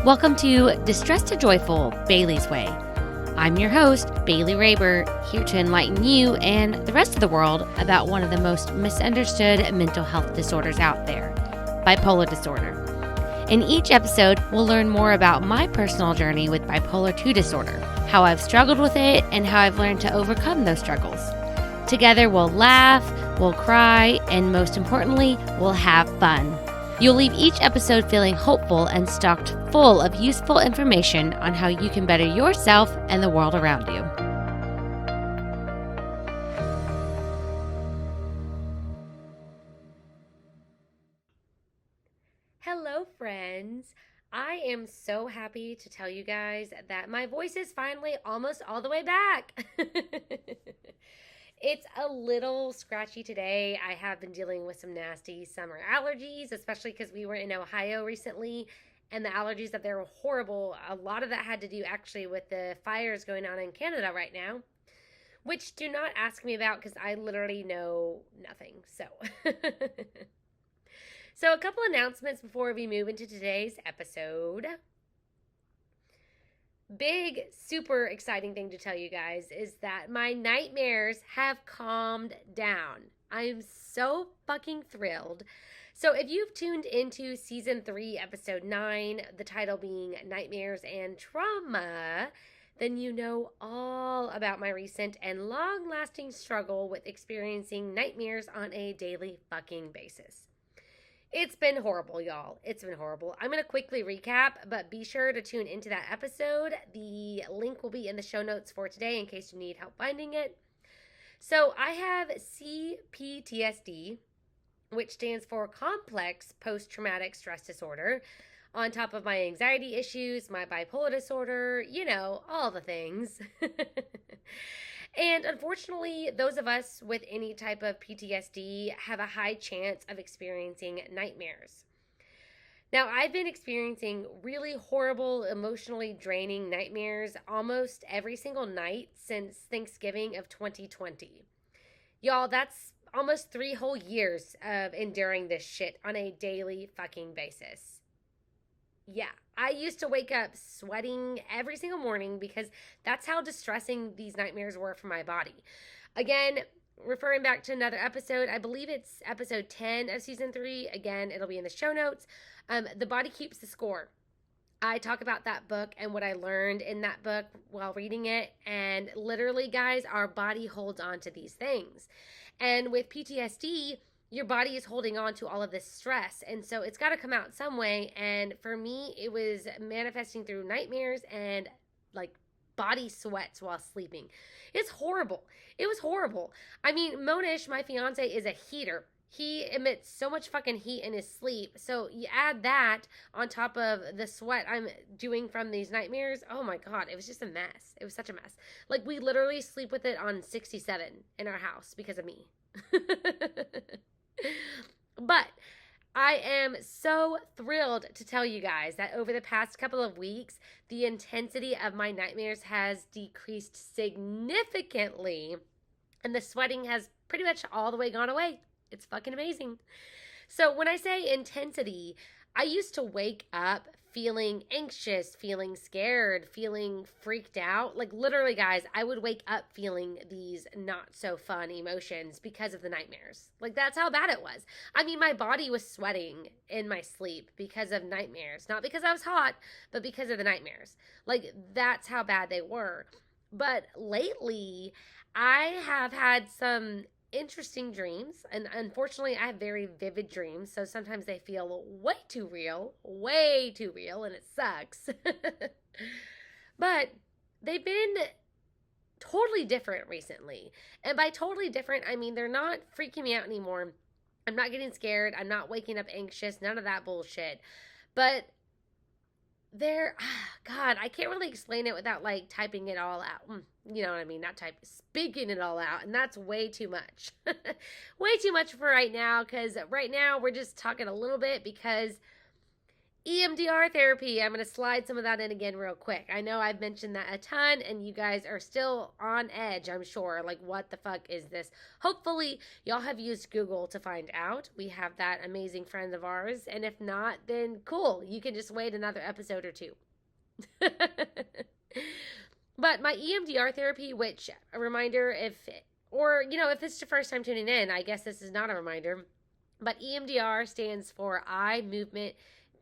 Welcome to Distress to Joyful, Bailey's Way. I'm your host, Bailey Reber, here to enlighten you and the rest of the world about one of the most misunderstood mental health disorders out there, bipolar disorder. In each episode, we'll learn more about my personal journey with bipolar II disorder, how I've struggled with it, and how I've learned to overcome those struggles. Together, we'll laugh, we'll cry, and most importantly, we'll have fun. You'll leave each episode feeling hopeful and stocked full of useful information on how you can better yourself and the world around you. Hello, friends. I am so happy to tell you guys that my voice is finally almost all the way back. It's a little scratchy today. I have been dealing with some nasty summer allergies, especially because we were in Ohio recently, and the allergies up there were horrible. A lot of that had to do actually with the fires going on in Canada right now, which do not ask me about because I literally know nothing. So a couple announcements before we move into today's episode. Big, super exciting thing to tell you guys is that my nightmares have calmed down. I'm so fucking thrilled. So if you've tuned into season 3, episode 9, the title being Nightmares and Trauma, then you know all about my recent and long-lasting struggle with experiencing nightmares on a daily fucking basis. It's been horrible, y'all. It's been horrible. I'm going to quickly recap, but be sure to tune into that episode. The link will be in the show notes for today in case you need help finding it. So I have CPTSD, which stands for Complex Post-Traumatic Stress Disorder, on top of my anxiety issues, my bipolar disorder, you know, all the things. And unfortunately, those of us with any type of PTSD have a high chance of experiencing nightmares. Now, I've been experiencing really horrible, emotionally draining nightmares almost every single night since Thanksgiving of 2020. Y'all, that's almost 3 whole years of enduring this shit on a daily fucking basis. Yeah, I used to wake up sweating every single morning because that's how distressing these nightmares were for my body. Again, referring back to another episode, I believe it's episode 10 of season 3. Again, it'll be in the show notes. The Body Keeps the Score. I talk about that book and what I learned in that book while reading it. And literally, guys, our body holds on to these things. And with PTSD, your body is holding on to all of this stress. And so it's got to come out some way. And for me, it was manifesting through nightmares and like body sweats while sleeping. It's horrible. It was horrible. I mean, Monish, my fiance, is a heater. He emits so much fucking heat in his sleep. So you add that on top of the sweat I'm doing from these nightmares. Oh my God, it was just a mess. It was such a mess. Like, we literally sleep with it on 67 in our house because of me. But I am so thrilled to tell you guys that over the past couple of weeks, the intensity of my nightmares has decreased significantly, and the sweating has pretty much all the way gone away. It's fucking amazing. So when I say intensity, I used to wake up feeling anxious, feeling scared, feeling freaked out. Like, literally, guys, I would wake up feeling these not so fun emotions because of the nightmares. Like, that's how bad it was. I mean, my body was sweating in my sleep because of nightmares. Not because I was hot, but because of the nightmares. Like, that's how bad they were. But lately, I have had some interesting dreams, and unfortunately I have very vivid dreams, so sometimes they feel way too real, and it sucks. But they've been totally different recently, and by totally different, I mean they're not freaking me out anymore. I'm not getting scared, I'm not waking up anxious, none of that bullshit, but they're, God, I can't really explain it without like typing it all out. You know what I mean? Not speaking it all out. And that's way too much. Way too much for right now. Because right now we're just talking a little bit because EMDR therapy. I'm going to slide some of that in again real quick. I know I've mentioned that a ton and you guys are still on edge, I'm sure. Like, what the fuck is this? Hopefully, y'all have used Google to find out. We have that amazing friend of ours. And if not, then cool. You can just wait another episode or two. But my EMDR therapy, which a reminder if it's your first time tuning in, I guess this is not a reminder. But EMDR stands for eye movement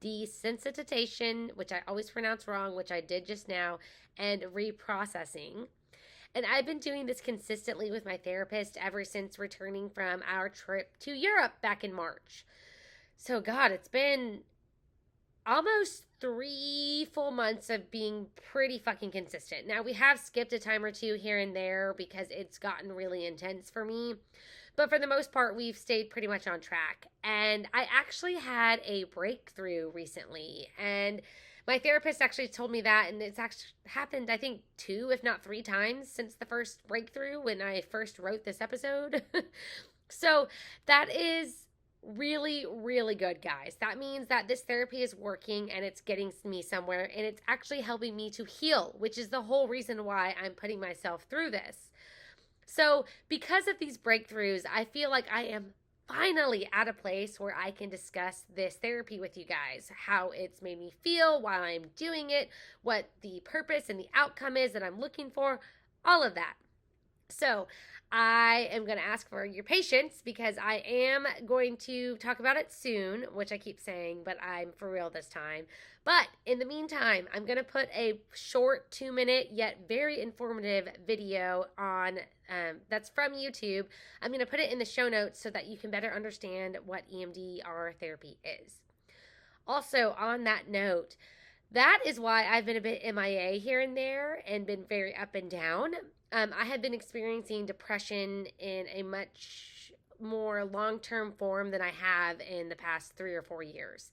desensitization, which I always pronounce wrong, which I did just now, and reprocessing. And I've been doing this consistently with my therapist ever since returning from our trip to Europe back in March. So, God, it's been almost 3 full months of being pretty fucking consistent. Now, we have skipped a time or two here and there because it's gotten really intense for me. But for the most part, we've stayed pretty much on track. And I actually had a breakthrough recently. And my therapist actually told me that. And it's actually happened, I think, 2, if not 3 times since the first breakthrough when I first wrote this episode. So that is really, really good, guys. That means that this therapy is working and it's getting me somewhere. And it's actually helping me to heal, which is the whole reason why I'm putting myself through this. So because of these breakthroughs, I feel like I am finally at a place where I can discuss this therapy with you guys, how it's made me feel while I'm doing it, what the purpose and the outcome is that I'm looking for, all of that. So I am going to ask for your patience because I am going to talk about it soon, which I keep saying, but I'm for real this time. But in the meantime, I'm going to put a short 2-minute yet very informative video on that's from YouTube. I'm going to put it in the show notes so that you can better understand what EMDR therapy is. Also, on that note, that is why I've been a bit MIA here and there and been very up and down. I have been experiencing depression in a much more long-term form than I have in the past 3 or 4 years.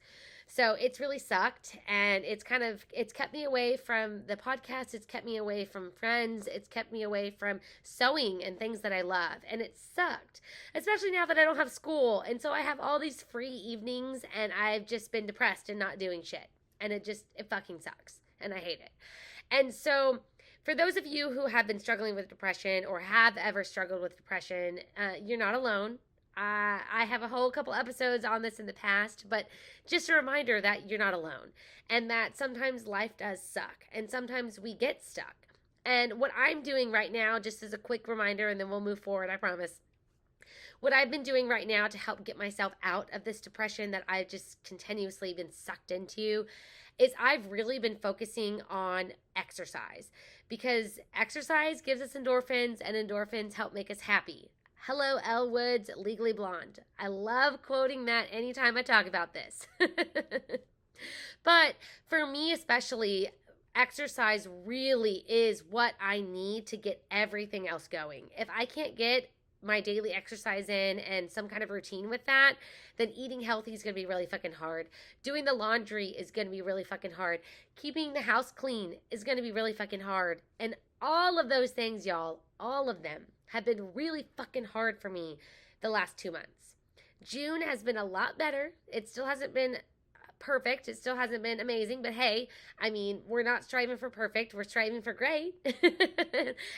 So it's really sucked, and it's kept me away from the podcast. It's kept me away from friends. It's kept me away from sewing and things that I love, and it sucked, especially now that I don't have school. And so I have all these free evenings, and I've just been depressed and not doing shit. And it fucking sucks, and I hate it. And so for those of you who have been struggling with depression or have ever struggled with depression, you're not alone. I have a whole couple episodes on this in the past, but just a reminder that you're not alone and that sometimes life does suck and sometimes we get stuck. And what I'm doing right now, just as a quick reminder, and then we'll move forward, I promise. What I've been doing right now to help get myself out of this depression that I've just continuously been sucked into is I've really been focusing on exercise because exercise gives us endorphins and endorphins help make us happy. Hello, Elle Woods, Legally Blonde. I love quoting that anytime I talk about this. But for me especially, exercise really is what I need to get everything else going. If I can't get my daily exercise in and some kind of routine with that, then eating healthy is going to be really fucking hard. Doing the laundry is going to be really fucking hard. Keeping the house clean is going to be really fucking hard. And all of those things, y'all, all of them have been really fucking hard for me the last 2 months. June has been a lot better. It still hasn't been perfect. It still hasn't been amazing, but hey, I mean, we're not striving for perfect. We're striving for great.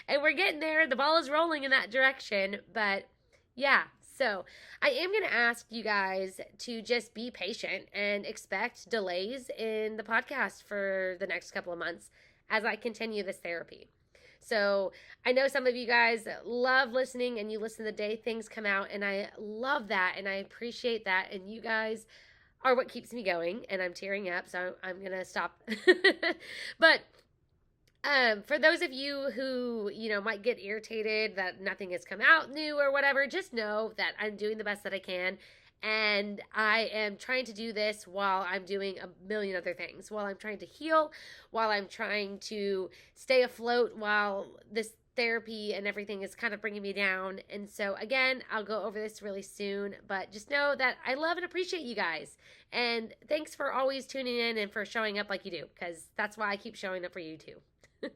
And we're getting there. The ball is rolling in that direction, but yeah. So I am going to ask you guys to just be patient and expect delays in the podcast for the next couple of months as I continue this therapy. So I know some of you guys love listening and you listen the day things come out, and I love that and I appreciate that, and you guys are what keeps me going, and I'm tearing up, so I'm going to stop. But for those of you who, might get irritated that nothing has come out new or whatever, just know that I'm doing the best that I can. And I am trying to do this while I'm doing a million other things, while I'm trying to heal, while I'm trying to stay afloat, while this therapy and everything is kind of bringing me down. And so again, I'll go over this really soon, but just know that I love and appreciate you guys. And thanks for always tuning in and for showing up like you do, because that's why I keep showing up for you too.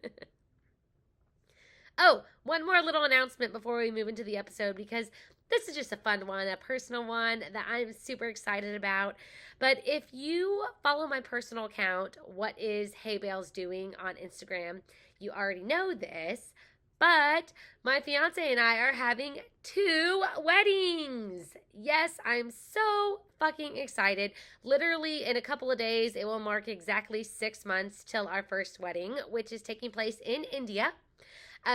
Oh, one more little announcement before we move into the episode, because this is just a fun one, a personal one that I'm super excited about. But if you follow my personal account, What is Hay Bales Doing on Instagram, you already know this. But my fiance and I are having 2 weddings. Yes, I'm so fucking excited. Literally in a couple of days, it will mark exactly 6 months till our first wedding, which is taking place in India.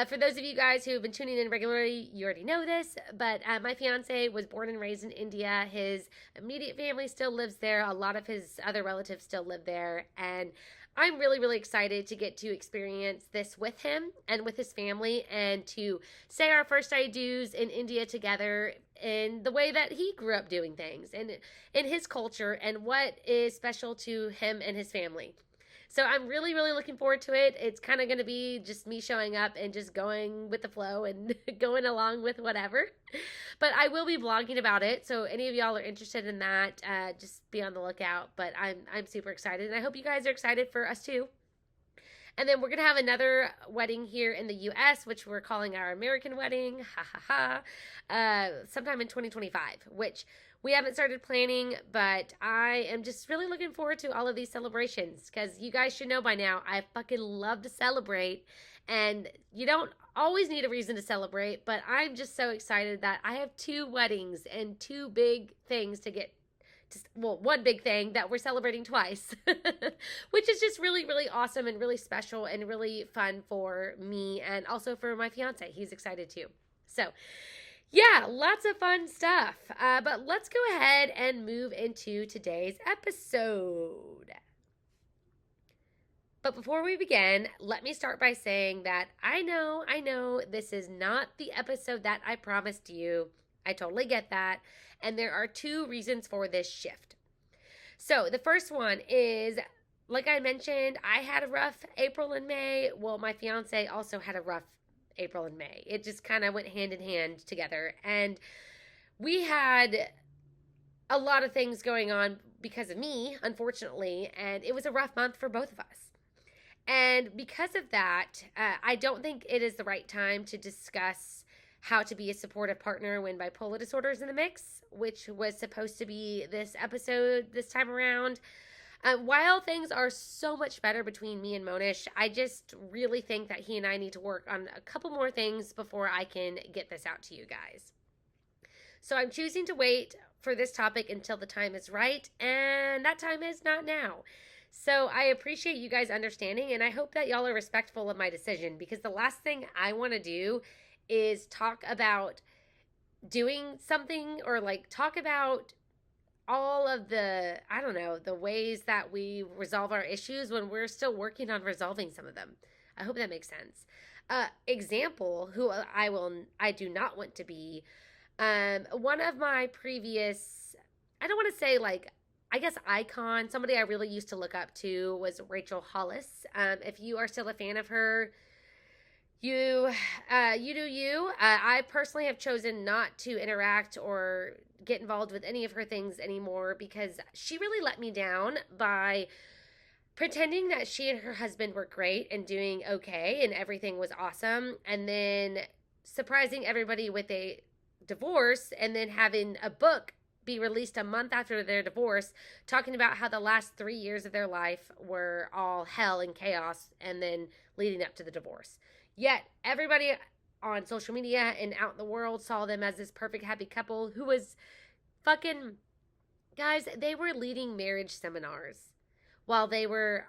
For those of you guys who have been tuning in regularly, you already know this, but my fiance was born and raised in India. His immediate family still lives there. A lot of his other relatives still live there. And I'm really, really excited to get to experience this with him and with his family and to say our first I do's in India together in the way that he grew up doing things and in his culture and what is special to him and his family. So I'm really, really looking forward to it. It's kind of going to be just me showing up and just going with the flow and going along with whatever. But I will be blogging about it. So any of y'all are interested in that, just be on the lookout. But I'm super excited. And I hope you guys are excited for us too. And then we're going to have another wedding here in the U.S., which we're calling our American wedding, sometime in 2025, which we haven't started planning, but I am just really looking forward to all of these celebrations because you guys should know by now, I fucking love to celebrate. And you don't always need a reason to celebrate, but I'm just so excited that I have 2 weddings and 2 big things to get. Well, one big thing that we're celebrating twice, which is just really, really awesome and really special and really fun for me and also for my fiance. He's excited too. So, yeah, lots of fun stuff. But let's go ahead and move into today's episode. But before we begin, let me start by saying that I know this is not the episode that I promised you. I totally get that. And there are 2 reasons for this shift. So the first one is, like I mentioned, I had a rough April and May. Well, my fiance also had a rough April and May. It just kind of went hand in hand together. And we had a lot of things going on because of me, unfortunately. And it was a rough month for both of us. And because of that, I don't think it is the right time to discuss how to be a supportive partner when bipolar disorder is in the mix, which was supposed to be this episode this time around. While things are so much better between me and Monish, I just really think that he and I need to work on a couple more things before I can get this out to you guys. So I'm choosing to wait for this topic until the time is right, and that time is not now. So I appreciate you guys understanding, and I hope that y'all are respectful of my decision, because the last thing I want to do is talk about doing something or like talk about all of the, I don't know, the ways that we resolve our issues when we're still working on resolving some of them. I hope that makes sense. Example, who I do not want to be. One of my previous, I don't want to say like, I guess icon, somebody I really used to look up to was Rachel Hollis. If you are still a fan of her, you do you. I personally have chosen not to interact or get involved with any of her things anymore because she really let me down by pretending that she and her husband were great and doing okay and everything was awesome, and then surprising everybody with a divorce and then having a book be released a month after their divorce talking about how the last 3 years of their life were all hell and chaos and then leading up to the divorce. Yet everybody on social media and out in the world saw them as this perfect happy couple who was fucking, guys, they were leading marriage seminars while they were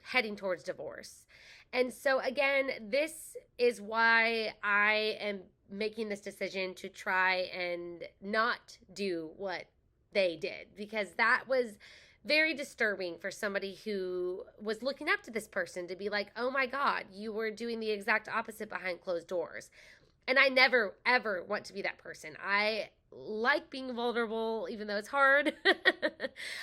heading towards divorce. And so again, this is why I am making this decision to try and not do what they did, because that was very disturbing for somebody who was looking up to this person to be like, oh my God, you were doing the exact opposite behind closed doors. And I never, ever want to be that person. I like being vulnerable, even though it's hard.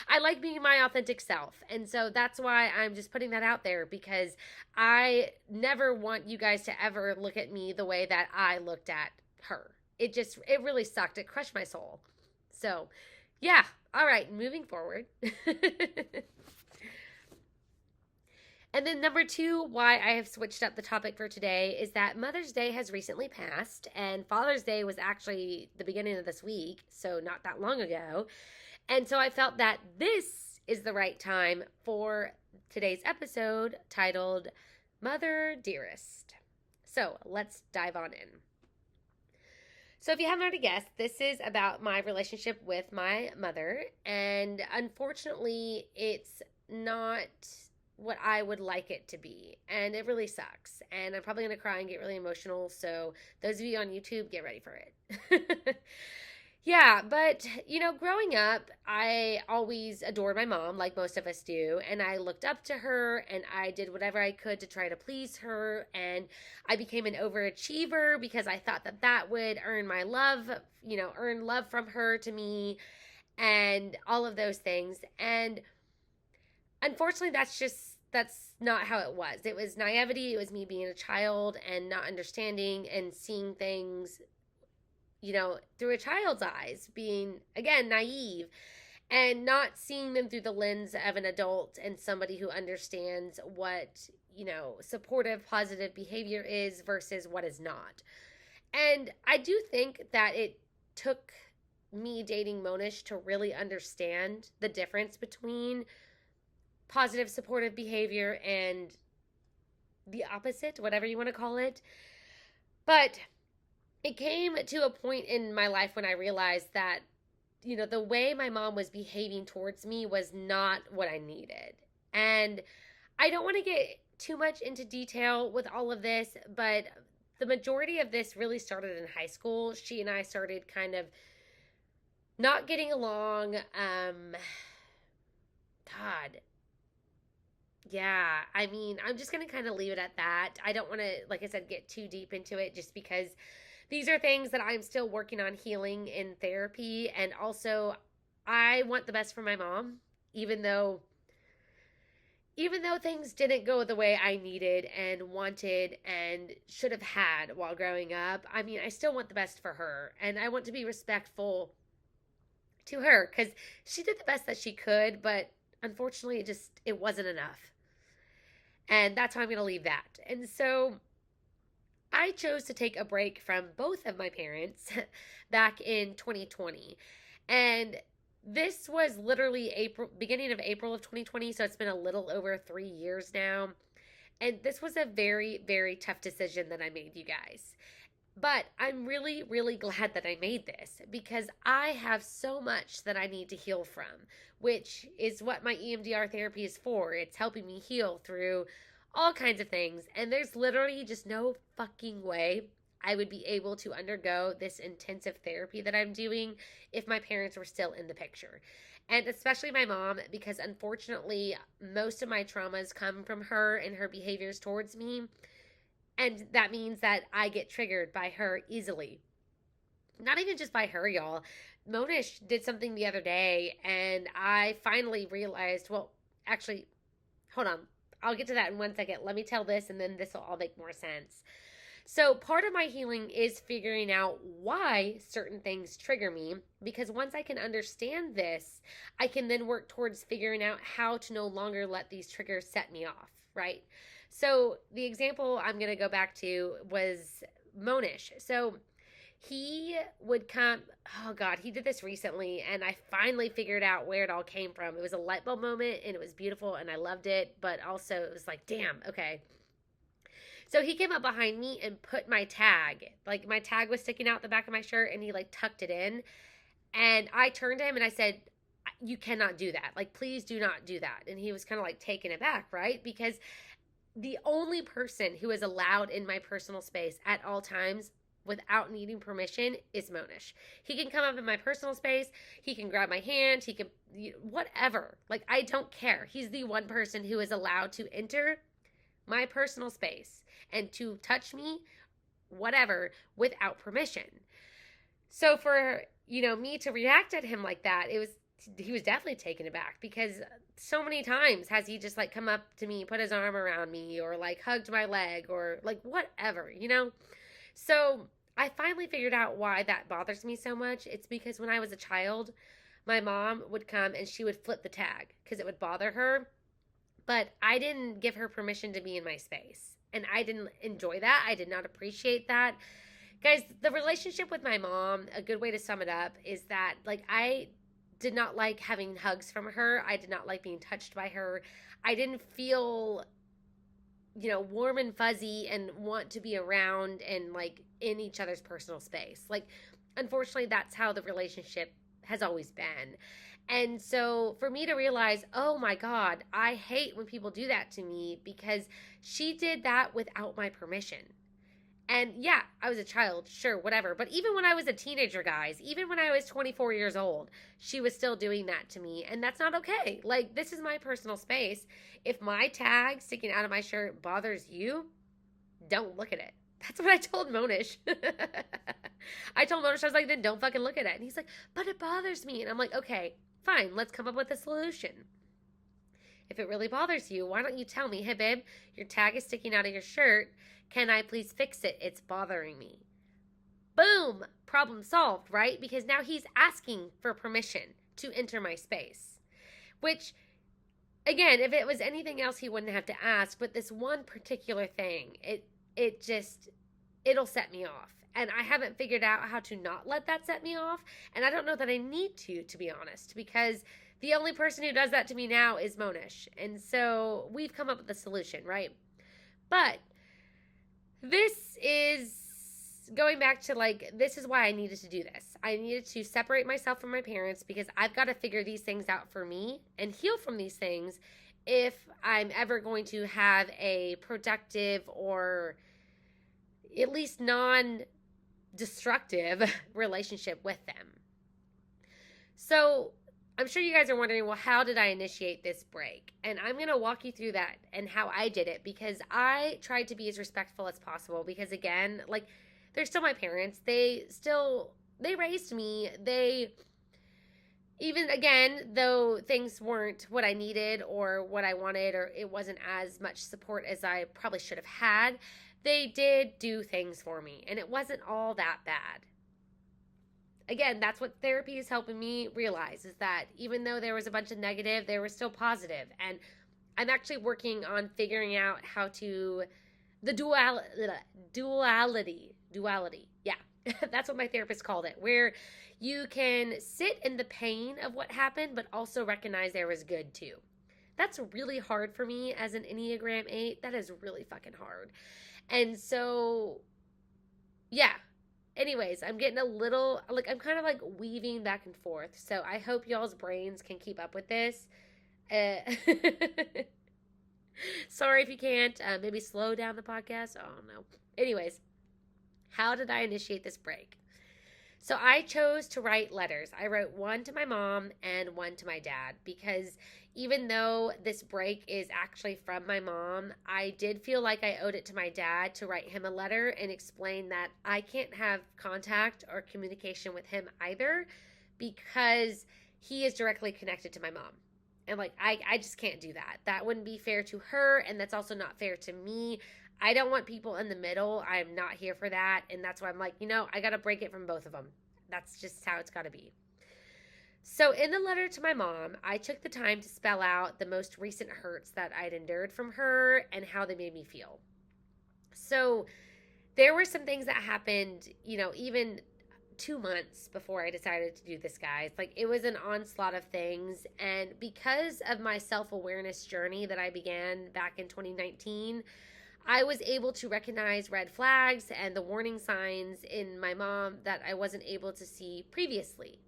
I like being my authentic self. And so that's why I'm just putting that out there, because I never want you guys to ever look at me the way that I looked at her. It really sucked. It crushed my soul. So yeah. All right, moving forward. And And then number two, why I have switched up the topic for today is that Mother's Day has recently passed, and Father's Day was actually the beginning of this week, so not that long ago. And so I felt that this is the right time for today's episode titled Mother Dearest. So let's dive on in. So if you haven't already guessed, this is about my relationship with my mother, and unfortunately, it's not what I would like it to be, and it really sucks, and I'm probably going to cry and get really emotional, so those of you on YouTube, get ready for it. Yeah, but, growing up, I always adored my mom, like most of us do, and I looked up to her, and I did whatever I could to try to please her, and I became an overachiever because I thought that that would earn my love, earn love from her to me, and all of those things, and unfortunately, that's not how it was. It was naivety, it was me being a child and not understanding and seeing things through a child's eyes, being, again, naive and not seeing them through the lens of an adult and somebody who understands what, supportive, positive behavior is versus what is not. And I do think that it took me dating Monish to really understand the difference between positive, supportive behavior and the opposite, whatever you want to call it. But it came to a point in my life when I realized that, the way my mom was behaving towards me was not what I needed. And I don't want to get too much into detail with all of this, but the majority of this really started in high school. She and I started kind of not getting along. Yeah, I'm just going to kind of leave it at that. I don't want to, like I said, get too deep into it just because these are things that I'm still working on healing in therapy. And also, I want the best for my mom, even though things didn't go the way I needed and wanted and should have had while growing up. I still want the best for her. And I want to be respectful to her because she did the best that she could, but unfortunately, it wasn't enough. And that's how I'm going to leave that. And so I chose to take a break from both of my parents back in 2020. And this was literally beginning of April of 2020. So it's been a little over 3 years now. And this was a very, very tough decision that I made, you guys. But I'm really, really glad that I made this because I have so much that I need to heal from, which is what my EMDR therapy is for. It's helping me heal through all kinds of things. And there's literally just no fucking way I would be able to undergo this intensive therapy that I'm doing if my parents were still in the picture. And especially my mom, because unfortunately, most of my traumas come from her and her behaviors towards me. And that means that I get triggered by her easily. Not even just by her, y'all. Monish did something the other day, and I finally realized, well, actually, hold on. I'll get to that in 1 second. Let me tell this, and then this will all make more sense. So part of my healing is figuring out why certain things trigger me, because once I can understand this, I can then work towards figuring out how to no longer let these triggers set me off, right? So the example I'm going to go back to was Monish. So he would come, oh God, he did this recently, and I finally figured out where it all came from. It was a light bulb moment, and it was beautiful, and I loved it, but also it was like, damn, okay. So he came up behind me and put my tag, like my tag was sticking out the back of my shirt, and he like tucked it in, and I turned to him and I said, you cannot do that. Like, please do not do that. And he was kind of like taken aback, right? Because the only person who is allowed in my personal space at all times without needing permission is Monish. He can come up in my personal space. He can grab my hand. He can, whatever. Like, I don't care. He's the one person who is allowed to enter my personal space and to touch me, whatever, without permission. So for, me to react at him like that, he was definitely taken aback because so many times has he just like come up to me, put his arm around me, or like hugged my leg, or like whatever, So I finally figured out why that bothers me so much. It's because when I was a child, my mom would come and she would flip the tag because it would bother her. but I didn't give her permission to be in my space. And I didn't enjoy that. I did not appreciate that. Guys, the relationship with my mom, a good way to sum it up is that, like, I did not like having hugs from her. I did not like being touched by her. I didn't feel, warm and fuzzy and want to be around and, like, in each other's personal space. Like, unfortunately, that's how the relationship has always been. And so for me to realize, oh my God, I hate when people do that to me because she did that without my permission. And yeah, I was a child, sure, whatever. But even when I was a teenager, guys, even when I was 24 years old, she was still doing that to me. And that's not okay. Like, this is my personal space. If my tag sticking out of my shirt bothers you, don't look at it. That's what I told Monish. I told Monish, I was like, then don't fucking look at it. And he's like, but it bothers me. And I'm like, okay, fine, let's come up with a solution. If it really bothers you, why don't you tell me, hey, babe, your tag is sticking out of your shirt. Can I please fix it? It's bothering me. Boom! Problem solved, right? Because now he's asking for permission to enter my space. Which, again, if it was anything else, he wouldn't have to ask. But this one particular thing, it'll set me off. And I haven't figured out how to not let that set me off. And I don't know that I need to be honest. Because the only person who does that to me now is Monish. And so we've come up with a solution, right? But this is going back to, like, this is why I needed to do this. I needed to separate myself from my parents because I've got to figure these things out for me and heal from these things if I'm ever going to have a productive or at least non-destructive relationship with them. So I'm sure you guys are wondering, well, how did I initiate this break? And I'm going to walk you through that and how I did it because I tried to be as respectful as possible because, again, like, they're still my parents. They raised me. Even, again, though things weren't what I needed or what I wanted or it wasn't as much support as I probably should have had, they did do things for me. And it wasn't all that bad. Again, that's what therapy is helping me realize is that even though there was a bunch of negative, there was still positive. And I'm actually working on figuring out how to, the duality. Yeah, that's what my therapist called it, where you can sit in the pain of what happened, but also recognize there was good too. That's really hard for me as an Enneagram 8. That is really fucking hard. And so, yeah. Anyways, I'm getting a little, like, I'm kind of like weaving back and forth. So I hope y'all's brains can keep up with this. Sorry if you can't. Maybe slow down the podcast. Oh, no. Anyways, how did I initiate this break? So I chose to write letters. I wrote one to my mom and one to my dad because even though this break is actually from my mom, I did feel like I owed it to my dad to write him a letter and explain that I can't have contact or communication with him either because he is directly connected to my mom. And, like, I just can't do that. That wouldn't be fair to her, and that's also not fair to me. I don't want people in the middle. I'm not here for that. And that's why I'm like, I got to break it from both of them. That's just how it's got to be. So in the letter to my mom, I took the time to spell out the most recent hurts that I'd endured from her and how they made me feel. So there were some things that happened, even 2 months before I decided to do this, guys. Like, it was an onslaught of things. And because of my self-awareness journey that I began back in 2019, I was able to recognize red flags and the warning signs in my mom that I wasn't able to see previously.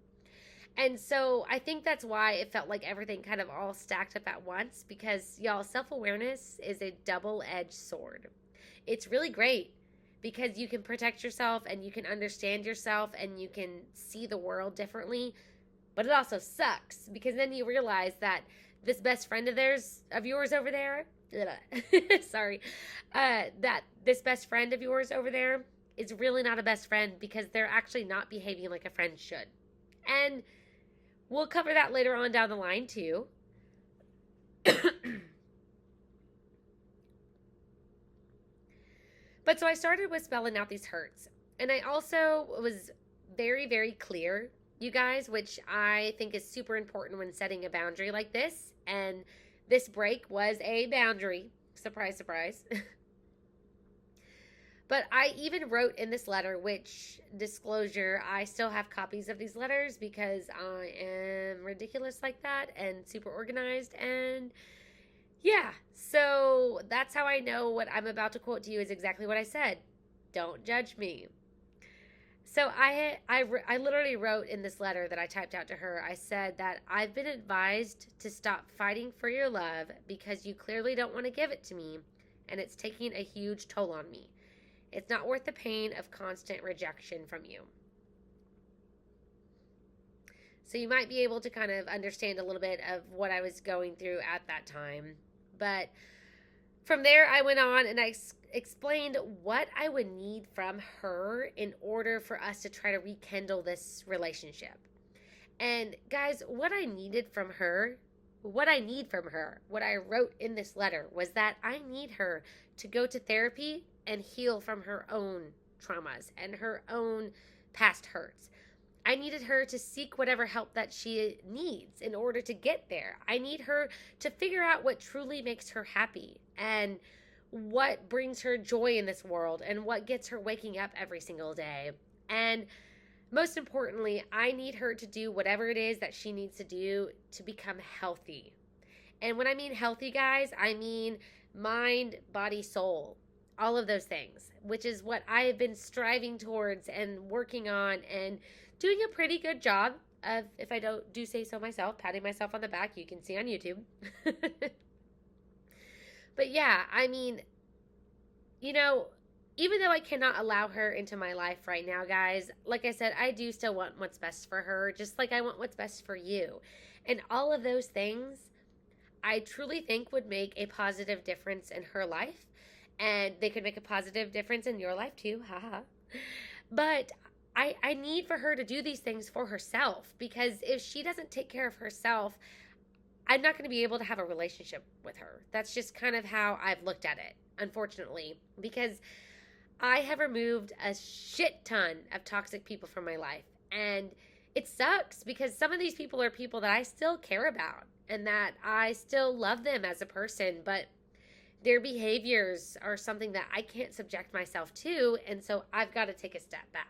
And so I think that's why it felt like everything kind of all stacked up at once because, y'all, self-awareness is a double-edged sword. It's really great because you can protect yourself and you can understand yourself and you can see the world differently. But it also sucks because then you realize that this best friend of yours over there, sorry, that this best friend of yours over there is really not a best friend because they're actually not behaving like a friend should. And we'll cover that later on down the line too. But so I started with spelling out these hurts. And I also was very, very clear, you guys, which I think is super important when setting a boundary like this. And this break was a boundary. Surprise, surprise. But I even wrote in this letter, which, disclosure, I still have copies of these letters because I am ridiculous like that and super organized. And yeah, so that's how I know what I'm about to quote to you is exactly what I said. Don't judge me. So I literally wrote in this letter that I typed out to her, I said that I've been advised to stop fighting for your love because you clearly don't want to give it to me, and it's taking a huge toll on me. It's not worth the pain of constant rejection from you. So you might be able to kind of understand a little bit of what I was going through at that time. But from there, I went on and I explained what I would need from her in order for us to try to rekindle this relationship. And guys, what I need from her, what I wrote in this letter was that I need her to go to therapy and heal from her own traumas and her own past hurts. I needed her to seek whatever help that she needs in order to get there. I need her to figure out what truly makes her happy and what brings her joy in this world and what gets her waking up every single day. And most importantly, I need her to do whatever it is that she needs to do to become healthy. And when I mean healthy, guys, I mean mind, body, soul. All of those things, which is what I have been striving towards and working on and doing a pretty good job of, if I do say so myself, patting myself on the back. You can see on YouTube. But yeah, I mean, you know, even though I cannot allow her into my life right now, guys, like I said, I do still want what's best for her, just like I want what's best for you. And all of those things, I truly think would make a positive difference in her life. And they could make a positive difference in your life too, haha. But I need for her to do these things for herself, because if she doesn't take care of herself, I'm not going to be able to have a relationship with her. That's just kind of how I've looked at it, unfortunately, because I have removed a shit ton of toxic people from my life. And it sucks because some of these people are people that I still care about and that I still love them as a person, but their behaviors are something that I can't subject myself to, and so I've got to take a step back.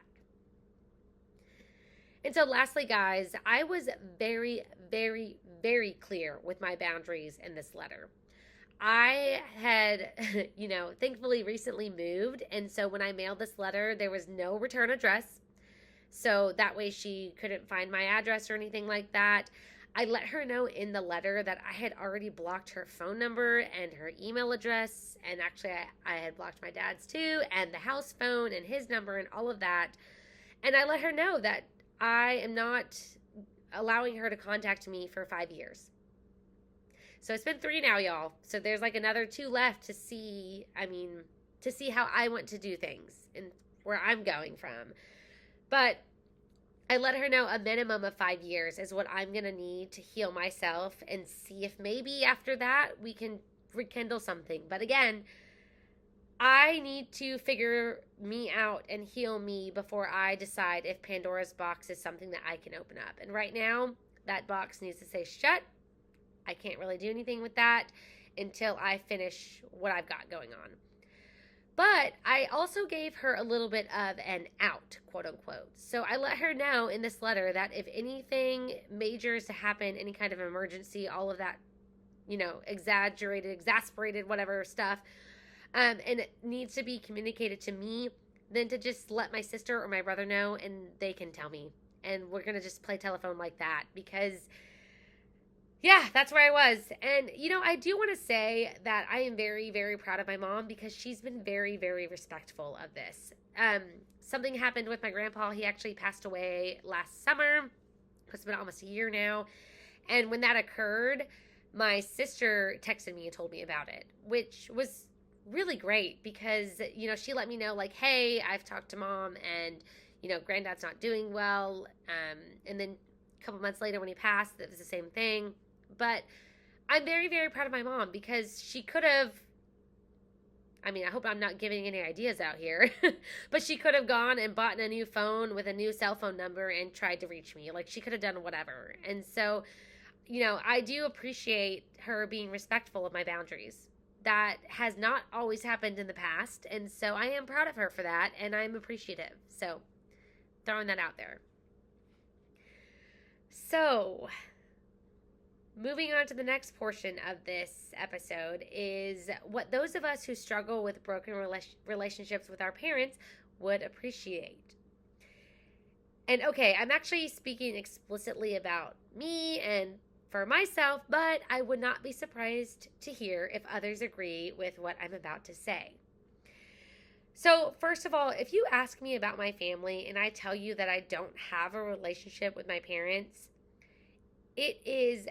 And so lastly, guys, I was very, very, very clear with my boundaries in this letter. I had, thankfully recently moved, and so when I mailed this letter, there was no return address, so that way she couldn't find my address or anything like that. I let her know in the letter that I had already blocked her phone number and her email address. And actually, I had blocked my dad's too, and the house phone and his number and all of that. And I let her know that I am not allowing her to contact me for 5 years. So it's been 3 now, y'all. So there's like another 2 left to see how I want to do things and where I'm going from. But I let her know a minimum of 5 years is what I'm going to need to heal myself and see if maybe after that we can rekindle something. But again, I need to figure me out and heal me before I decide if Pandora's box is something that I can open up. And right now, that box needs to stay shut. I can't really do anything with that until I finish what I've got going on. But I also gave her a little bit of an out, quote unquote. So I let her know in this letter that if anything major is to happen, any kind of emergency, all of that, exasperated, whatever stuff, and it needs to be communicated to me, then to just let my sister or my brother know and they can tell me. And we're going to just play telephone like that because yeah, that's where I was. And, I do want to say that I am very, very proud of my mom because she's been very, very respectful of this. Something happened with my grandpa. He actually passed away last summer. It's been almost a year now. And when that occurred, my sister texted me and told me about it, which was really great because, she let me know like, hey, I've talked to mom and, granddad's not doing well. And then a couple months later when he passed, it was the same thing. But I'm very, very proud of my mom because she could have, I hope I'm not giving any ideas out here, but she could have gone and bought a new phone with a new cell phone number and tried to reach me. Like, she could have done whatever. And so I do appreciate her being respectful of my boundaries. That has not always happened in the past, and so I am proud of her for that, and I'm appreciative. So, throwing that out there. So, moving on to the next portion of this episode is what those of us who struggle with broken relationships with our parents would appreciate. And okay, I'm actually speaking explicitly about me and for myself, but I would not be surprised to hear if others agree with what I'm about to say. So, first of all, if you ask me about my family and I tell you that I don't have a relationship with my parents, it is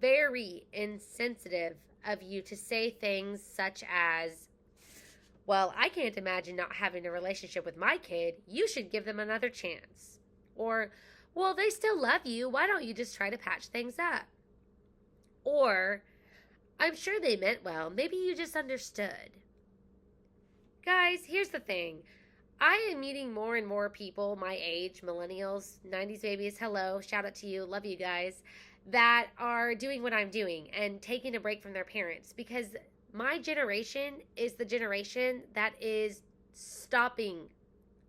very insensitive of you to say things such as, well, I can't imagine not having a relationship with my kid. You should give them another chance. Or, well, they still love you. Why don't you just try to patch things up? Or, I'm sure they meant well. Maybe you just understood. Guys, here's the thing. I am meeting more and more people my age, millennials, 90s babies, hello, shout out to you, love you guys, that are doing what I'm doing and taking a break from their parents, because my generation is the generation that is stopping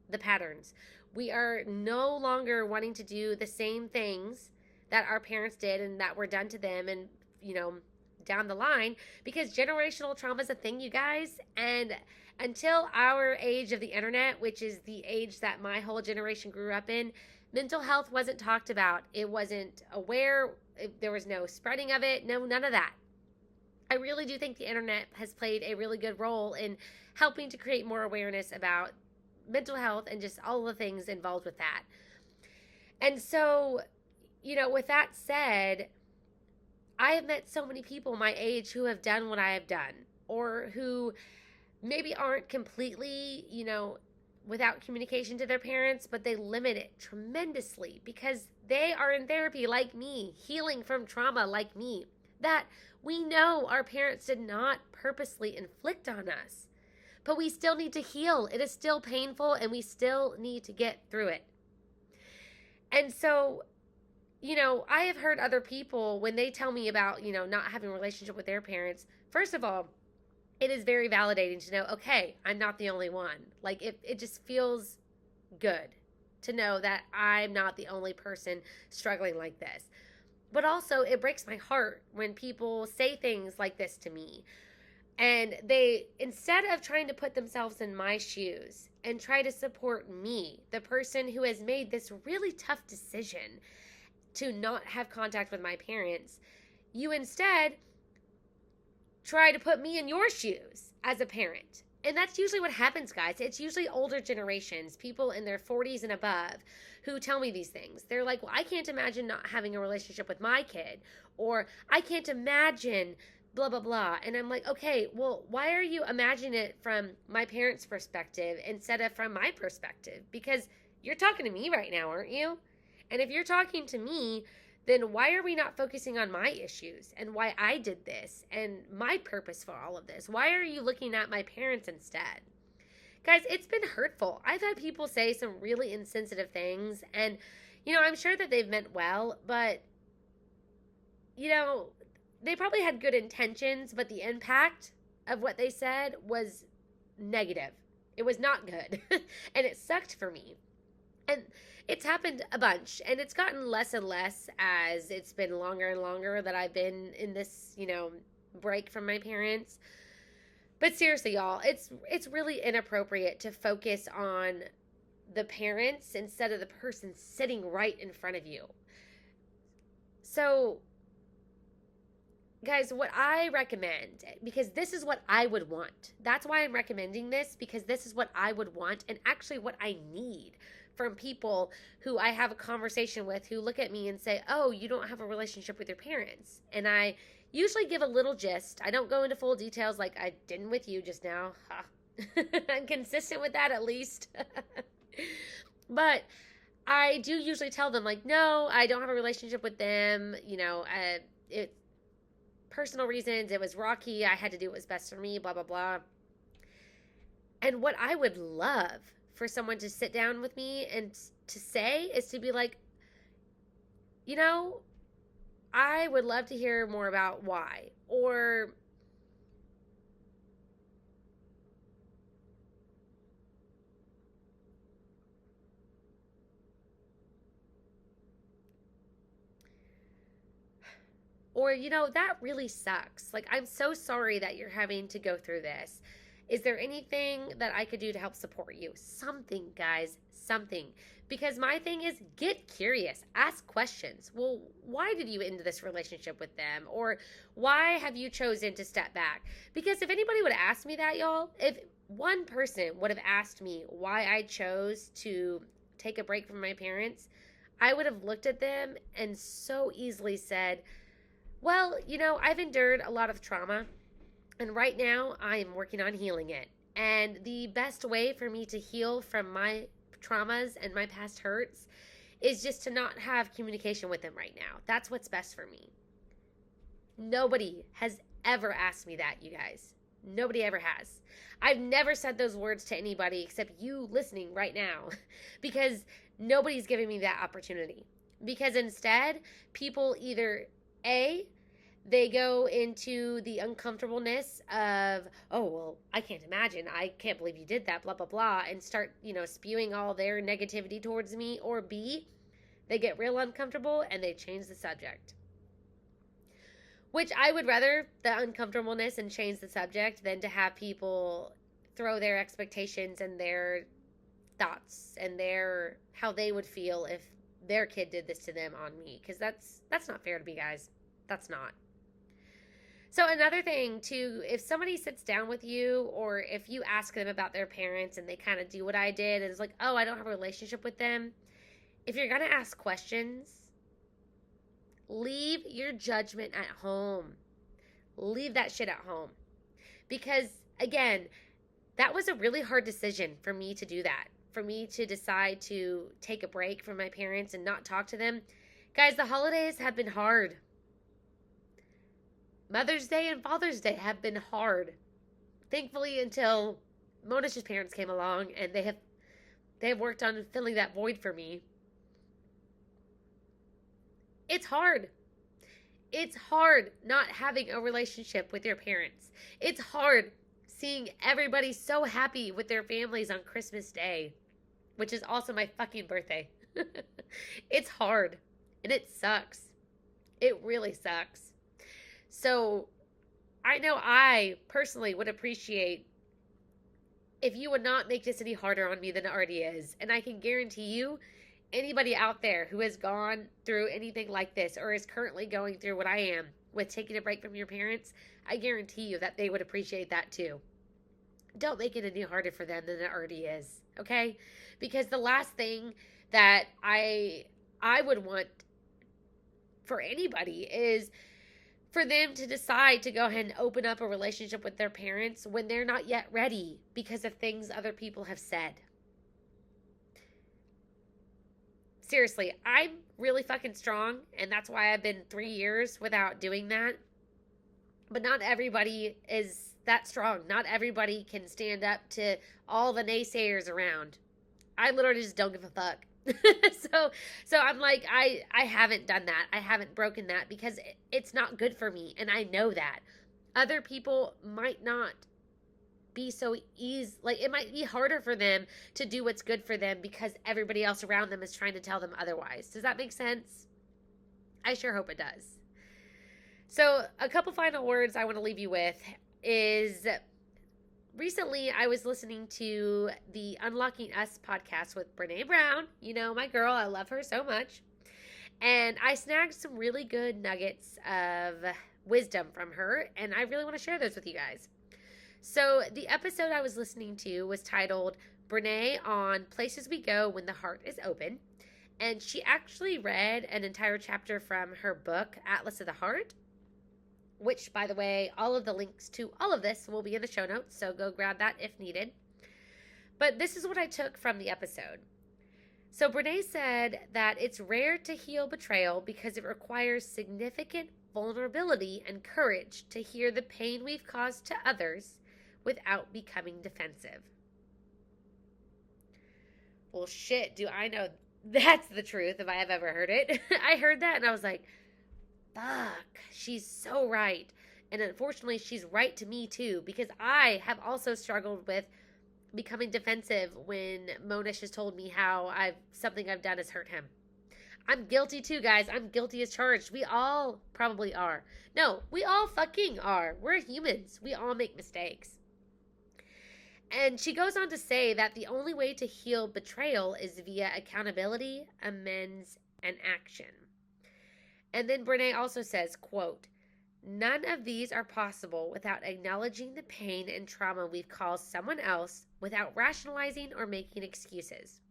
the patterns. We are no longer wanting to do the same things that our parents did and that were done to them and, down the line, because generational trauma is a thing, you guys. And until our age of the internet, which is the age that my whole generation grew up in, mental health wasn't talked about. It wasn't aware. There was no spreading of it. No, none of that. I really do think the internet has played a really good role in helping to create more awareness about mental health and just all the things involved with that. And so, with that said, I have met so many people my age who have done what I have done, or who maybe aren't completely, without communication to their parents, but they limit it tremendously because they are in therapy like me, healing from trauma like me, that we know our parents did not purposely inflict on us, but we still need to heal. It is still painful and we still need to get through it. And so, I have heard other people when they tell me about, not having a relationship with their parents. First of all, it is very validating to know, okay, I'm not the only one. Like, it just feels good to know that I'm not the only person struggling like this. But also, it breaks my heart when people say things like this to me. And they, instead of trying to put themselves in my shoes and try to support me, the person who has made this really tough decision to not have contact with my parents, you instead try to put me in your shoes as a parent. And that's usually what happens, guys. It's usually older generations, people in their 40s and above, who tell me these things. They're like, well, I can't imagine not having a relationship with my kid, or I can't imagine blah, blah, blah. And I'm like, okay, well, why are you imagining it from my parents' perspective instead of from my perspective? Because you're talking to me right now, aren't you? And if you're talking to me, then why are we not focusing on my issues and why I did this and my purpose for all of this? Why are you looking at my parents instead? Guys, it's been hurtful. I've had people say some really insensitive things, and, I'm sure that they've meant well, but, they probably had good intentions, but the impact of what they said was negative. It was not good, and it sucked for me. And it's happened a bunch, and it's gotten less and less as it's been longer and longer that I've been in this, break from my parents. But seriously, y'all, it's really inappropriate to focus on the parents instead of the person sitting right in front of you. So, guys, what I recommend, because this is what I would want. That's why I'm recommending this, because this is what I would want and actually what I need from people who I have a conversation with who look at me and say, oh, you don't have a relationship with your parents. And I usually give a little gist. I don't go into full details like I didn't with you just now. I'm consistent with that at least. But I do usually tell them, like, no, I don't have a relationship with them. It personal reasons. It was rocky. I had to do what was best for me, blah, blah, blah. And what I would love for someone to sit down with me and to say is to be like, I would love to hear more about why. Or, that really sucks. Like, I'm so sorry that you're having to go through this. Is there anything that I could do to help support you? Something, guys, something. Because my thing is get curious, ask questions. Well, why did you end this relationship with them? Or why have you chosen to step back? Because if anybody would ask me that, y'all, if one person would have asked me why I chose to take a break from my parents, I would have looked at them and so easily said, well, I've endured a lot of trauma, and right now I am working on healing it. And the best way for me to heal from my traumas and my past hurts is just to not have communication with them right now. That's what's best for me. Nobody has ever asked me that, you guys. Nobody ever has. I've never said those words to anybody except you listening right now because nobody's giving me that opportunity. Because instead, people either they go into the uncomfortableness of, oh, well, I can't imagine. I can't believe you did that, blah, blah, blah, and start, spewing all their negativity towards me. Or B, they get real uncomfortable and they change the subject. Which I would rather the uncomfortableness and change the subject than to have people throw their expectations and their thoughts and how they would feel if their kid did this to them on me. Because that's not fair to me, guys. That's not. So another thing too, if somebody sits down with you or if you ask them about their parents and they kind of do what I did and it's like, oh, I don't have a relationship with them. If you're going to ask questions, leave your judgment at home. Leave that shit at home. Because again, that was a really hard decision for me to do that. For me to decide to take a break from my parents and not talk to them. Guys, the holidays have been hard. Mother's Day and Father's Day have been hard. Thankfully, until Monish's parents came along and they have worked on filling that void for me. It's hard. It's hard not having a relationship with your parents. It's hard seeing everybody so happy with their families on Christmas Day, which is also my fucking birthday. It's hard and it sucks. It really sucks. So I know I personally would appreciate if you would not make this any harder on me than it already is. And I can guarantee you, anybody out there who has gone through anything like this or is currently going through what I am with taking a break from your parents, I guarantee you that they would appreciate that too. Don't make it any harder for them than it already is, okay? Because the last thing that I would want for anybody is for them to decide to go ahead and open up a relationship with their parents when they're not yet ready because of things other people have said. Seriously, I'm really fucking strong, and that's why I've been 3 years without doing that. But not everybody is that strong. Not everybody can stand up to all the naysayers around. I literally just don't give a fuck. So I'm like, I haven't done that. I haven't broken that because it's not good for me. And I know that. Other people might not be so easy. Like, it might be harder for them to do what's good for them because everybody else around them is trying to tell them otherwise. Does that make sense? I sure hope it does. So a couple final words I want to leave you with is recently I was listening to the Unlocking Us podcast with Brene Brown. You know, my girl, I love her so much. And I snagged some really good nuggets of wisdom from her, and I really want to share those with you guys. So the episode I was listening to was titled Brene on Places We Go When the Heart is Open. And she actually read an entire chapter from her book, Atlas of the Heart, which, by the way, all of the links to all of this will be in the show notes, so go grab that if needed. But this is what I took from the episode. So Brene said that it's rare to heal betrayal because it requires significant vulnerability and courage to hear the pain we've caused to others without becoming defensive. Well, shit, do I know that's the truth if I have ever heard it. I heard that and I was like, fuck, she's so right. And unfortunately, she's right to me too, because I have also struggled with becoming defensive when Monish has told me how something I've done has hurt him. I'm guilty too, guys. I'm guilty as charged. We all probably are. No, we all fucking are. We're humans. We all make mistakes. And she goes on to say that the only way to heal betrayal is via accountability, amends, and action. And then Brene also says, quote, none of these are possible without acknowledging the pain and trauma we've caused someone else without rationalizing or making excuses.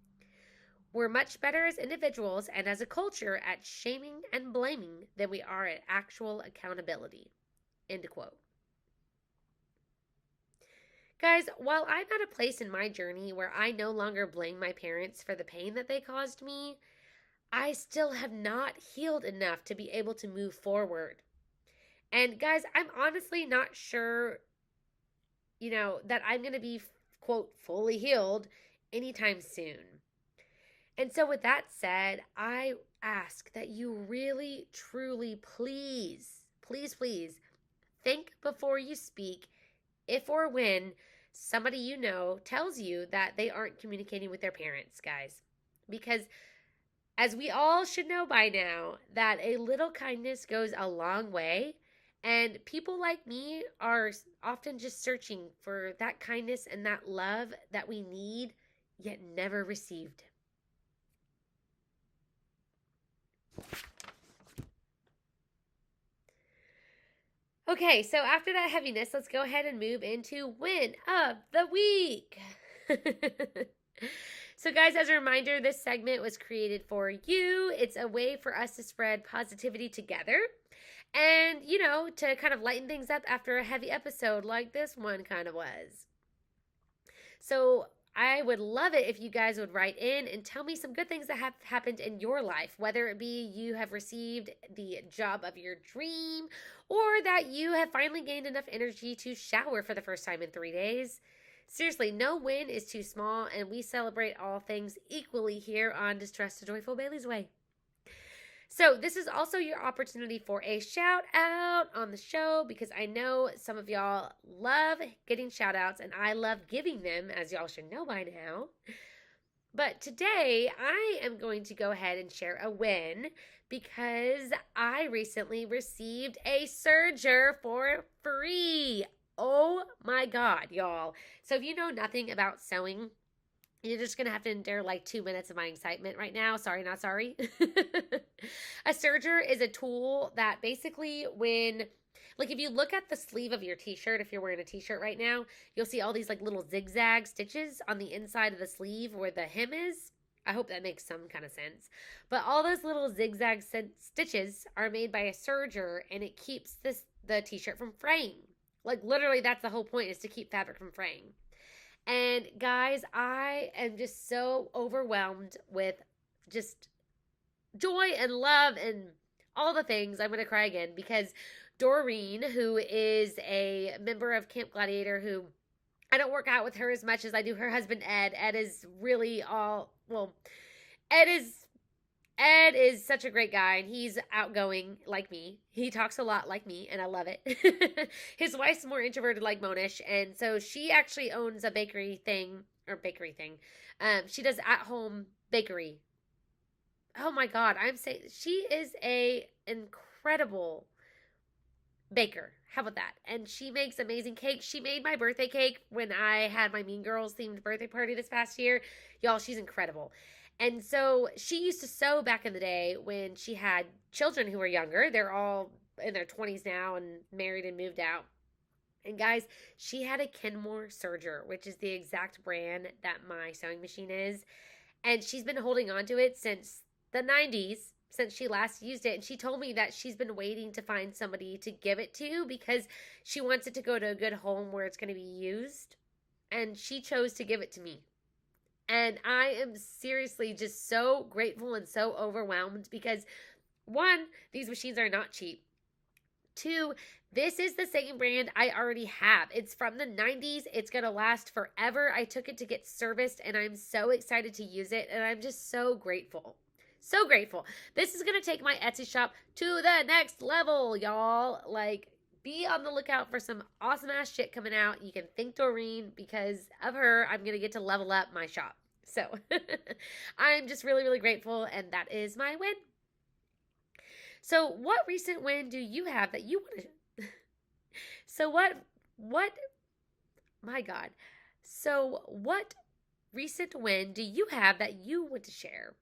We're much better as individuals and as a culture at shaming and blaming than we are at actual accountability. End quote. Guys, while I'm at a place in my journey where I no longer blame my parents for the pain that they caused me, I still have not healed enough to be able to move forward. And guys, I'm honestly not sure, that I'm going to be, quote, fully healed anytime soon. And so with that said, I ask that you really, truly, please think before you speak if or when somebody you know tells you that they aren't communicating with their parents, guys. Because as we all should know by now, that a little kindness goes a long way. And people like me are often just searching for that kindness and that love that we need, yet never received. Okay, so after that heaviness, let's go ahead and move into Win of the Week. So guys, as a reminder, this segment was created for you. It's a way for us to spread positivity together and, to kind of lighten things up after a heavy episode like this one kind of was. So I would love it if you guys would write in and tell me some good things that have happened in your life, whether it be you have received the job of your dream or that you have finally gained enough energy to shower for the first time in 3 days. Seriously, no win is too small, and we celebrate all things equally here on Distressed to Joyful Bailey's Way. So this is also your opportunity for a shout out on the show, because I know some of y'all love getting shout outs and I love giving them, as y'all should know by now. But today I am going to go ahead and share a win because I recently received a serger for free. Oh my God, y'all. So if you know nothing about sewing, you're just going to have to endure like 2 minutes of my excitement right now. Sorry, not sorry. A serger is a tool that basically if you look at the sleeve of your t-shirt, if you're wearing a t-shirt right now, you'll see all these like little zigzag stitches on the inside of the sleeve where the hem is. I hope that makes some kind of sense. But all those little zigzag stitches are made by a serger, and it keeps the t-shirt from fraying. Like literally that's the whole point, is to keep fabric from fraying. And guys, I am just so overwhelmed with just joy and love and all the things. I'm going to cry again because Doreen, who is a member of Camp Gladiator, who I don't work out with her as much as I do her husband, Ed. Ed is really Ed is such a great guy, and he's outgoing like me. He talks a lot like me, and I love it. His wife's more introverted like Monish, and so she actually owns a bakery thing. She does at-home bakery. Oh my God, I'm saying she is a incredible baker. How about that? And she makes amazing cakes. She made my birthday cake when I had my Mean Girls themed birthday party this past year. Y'all, she's incredible. And so she used to sew back in the day when she had children who were younger. They're all in their 20s now and married and moved out. And guys, she had a Kenmore serger, which is the exact brand that my sewing machine is. And she's been holding on to it since the 90s, since she last used it. And she told me that she's been waiting to find somebody to give it to because she wants it to go to a good home where it's going to be used. And she chose to give it to me. And I am seriously just so grateful and so overwhelmed because, one, these machines are not cheap. Two, this is the same brand I already have. It's from the 90s. It's going to last forever. I took it to get serviced, and I'm so excited to use it, and I'm just so grateful. So grateful. This is going to take my Etsy shop to the next level, y'all. Like, be on the lookout for some awesome ass shit coming out. You can thank Doreen. Because of her, I'm going to get to level up my shop. So I'm just really, really grateful. And that is my win. So what recent win do you have that you want to... So my God. So what recent win do you have that you want to share?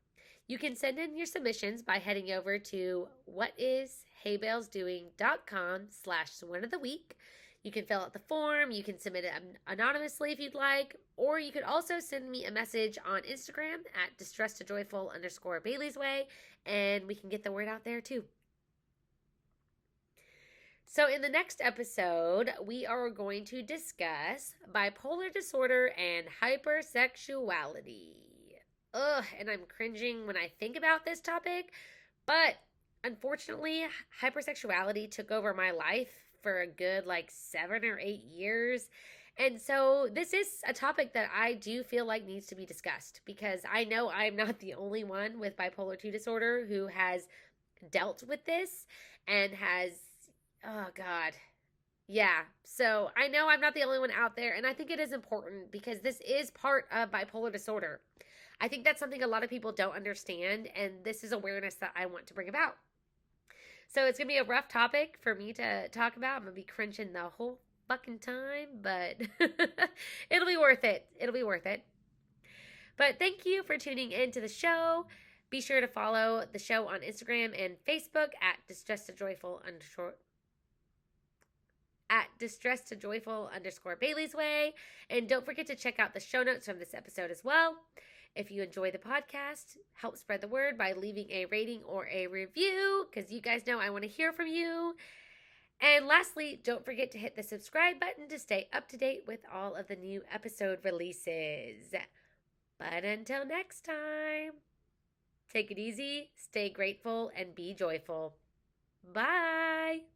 You can send in your submissions by heading over to whatisheybellsdoing.com/win of the week. You can fill out the form. You can submit it anonymously if you'd like, or you could also send me a message on Instagram at distress2joyful_Bailey's and we can get the word out there too. So in the next episode, we are going to discuss bipolar disorder and hypersexuality. Ugh, and I'm cringing when I think about this topic, but unfortunately, hypersexuality took over my life for a good 7 or 8 years. And so this is a topic that I do feel like needs to be discussed, because I know I'm not the only one with bipolar 2 disorder who has dealt with this and has, oh God. Yeah, so I know I'm not the only one out there, and I think it is important because this is part of bipolar disorder. I think that's something a lot of people don't understand, and this is awareness that I want to bring about. So it's going to be a rough topic for me to talk about. I'm going to be cringing the whole fucking time, but it'll be worth it. It'll be worth it. But thank you for tuning into the show. Be sure to follow the show on Instagram and Facebook at distress2joyful_Bailey's and don't forget to check out the show notes from this episode as well. If you enjoy the podcast, help spread the word by leaving a rating or a review, because you guys know I want to hear from you. And lastly, don't forget to hit the subscribe button to stay up to date with all of the new episode releases. But until next time, take it easy, stay grateful, and be joyful. Bye!